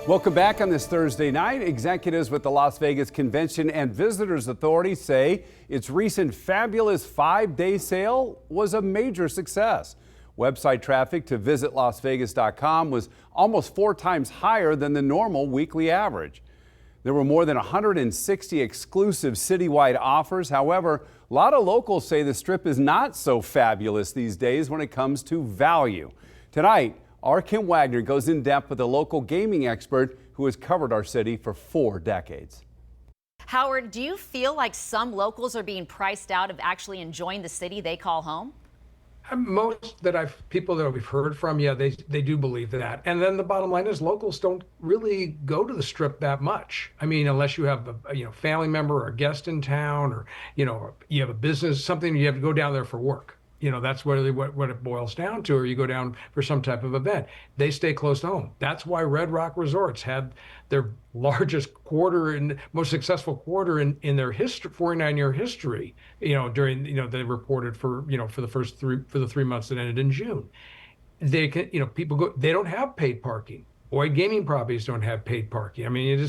Welcome back on this Thursday night. Executives with the Las Vegas Convention and Visitors Authority say its recent fabulous 5-day sale was a major success. Website traffic to visitlasvegas.com was almost 4 times higher than the normal weekly average. There were more than 160 exclusive citywide offers. However, a lot of locals say the Strip is not so fabulous these days when it comes to value. Tonight, our Kim Wagner goes in depth with a local gaming expert who has covered our city for 4 decades. Howard, do you feel like some locals are being priced out of actually enjoying the city they call home? Most people that we've heard from, yeah, they do believe that. And then the bottom line is locals don't really go to the Strip that much. I mean, unless you have a family member or a guest in town, or you have a business, something you have to go down there for work. That's what it boils down to, or you go down for some type of event. They stay close to home. That's why Red Rock Resorts had their largest quarter and most successful quarter in their 49-year history. During they reported for the 3 months that ended in June. They can people go. They don't have paid parking. Boyd gaming properties don't have paid parking. I mean,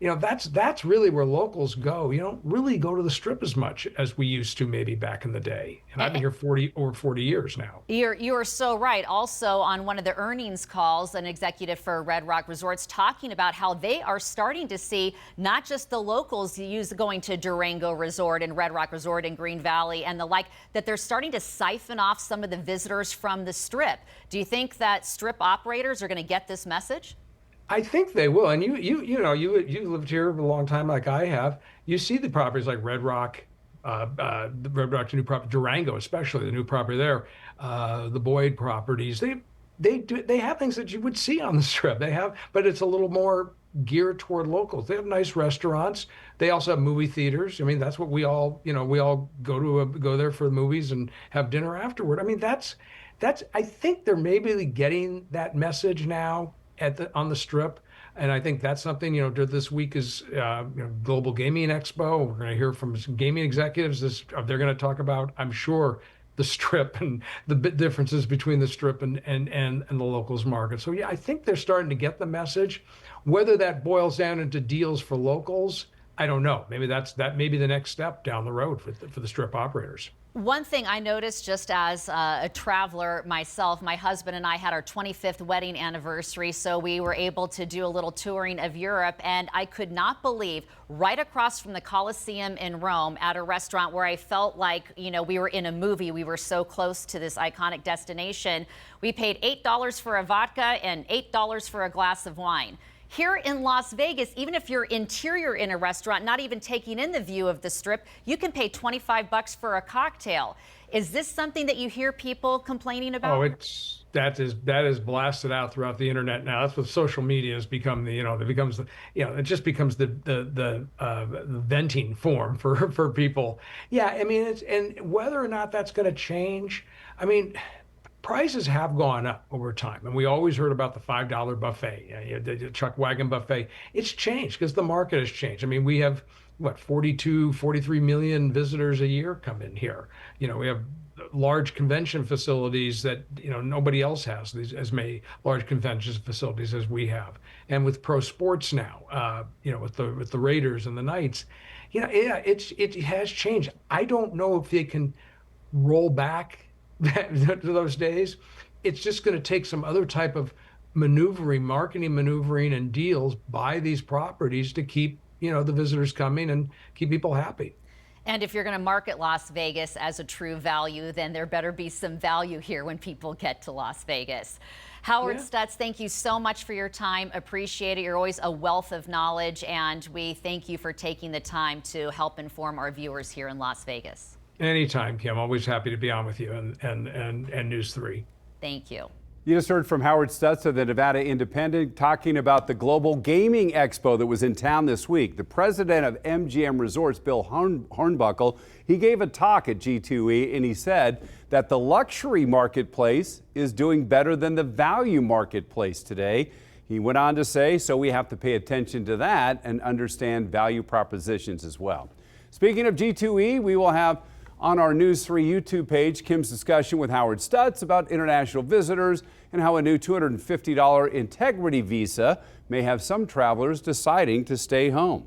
that's really where locals go. You don't really go to the Strip as much as we used to maybe back in the day. And I've been here over 40 years now. You are so right. Also, on one of the earnings calls, an executive for Red Rock Resorts talking about how they are starting to see not just the locals going to Durango Resort and Red Rock Resort in Green Valley and the like, that they're starting to siphon off some of the visitors from the Strip. Do you think that Strip operators are going to get this message? I think they will. And you lived here a long time like I have. You see the properties like Red Rock, the Red Rock's new property, Durango especially, the new property there, the Boyd properties. They have things that you would see on the Strip. But it's a little more geared toward locals. They have nice restaurants. They also have movie theaters. I mean, that's what we all go there for the movies and have dinner afterward. I mean, that's I think they're maybe getting that message now on the Strip, and I think that's something. This week is Global Gaming Expo. We're going to hear from some gaming executives. They're going to talk about, I'm sure, the Strip and the differences between the Strip and the locals market. So yeah, I think they're starting to get the message. Whether that boils down into deals for locals, I don't know. Maybe that may be the next step down the road for the Strip operators. One thing I noticed just as a traveler myself, my husband and I had our 25th wedding anniversary, so we were able to do a little touring of Europe, and I could not believe right across from the Colosseum in Rome at a restaurant where I felt like, we were in a movie. We were so close to this iconic destination. We paid $8 for a vodka and $8 for a glass of wine. Here in Las Vegas, even if you're interior in a restaurant, not even taking in the view of the Strip, you can pay $25 for a cocktail. Is this something that you hear people complaining about? Oh, that is blasted out throughout the internet now. That's what social media has become. It just becomes the venting form for people. Yeah, I mean, and whether or not that's going to change, I mean, prices have gone up over time, and we always heard about the $5 buffet, the Chuck Wagon buffet. It's changed because the market has changed. I mean, we have 43 million visitors a year come in here. We have large convention facilities that nobody else has as many large convention facilities as we have. And with pro sports now, with the Raiders and the Knights, it has changed. I don't know if they can roll back to those days. It's just going to take some other type of marketing maneuvering and deals by these properties to keep the visitors coming and keep people happy. And if you're going to market Las Vegas as a true value, then there better be some value here when people get to Las Vegas. Howard Stutz, thank you so much for your time. Appreciate it. You're always a wealth of knowledge, and we thank you for taking the time to help inform our viewers here in Las Vegas. Anytime, Kim. Always happy to be on with you and News 3. Thank you. You just heard from Howard Stutz of the Nevada Independent talking about the Global Gaming Expo that was in town this week. The president of MGM Resorts, Bill Hornbuckle, he gave a talk at G2E, and he said that the luxury marketplace is doing better than the value marketplace today. He went on to say, so we have to pay attention to that and understand value propositions as well. Speaking of G2E, we will have on our News 3 YouTube page Kim's discussion with Howard Stutz about international visitors and how a new $250 integrity visa may have some travelers deciding to stay home.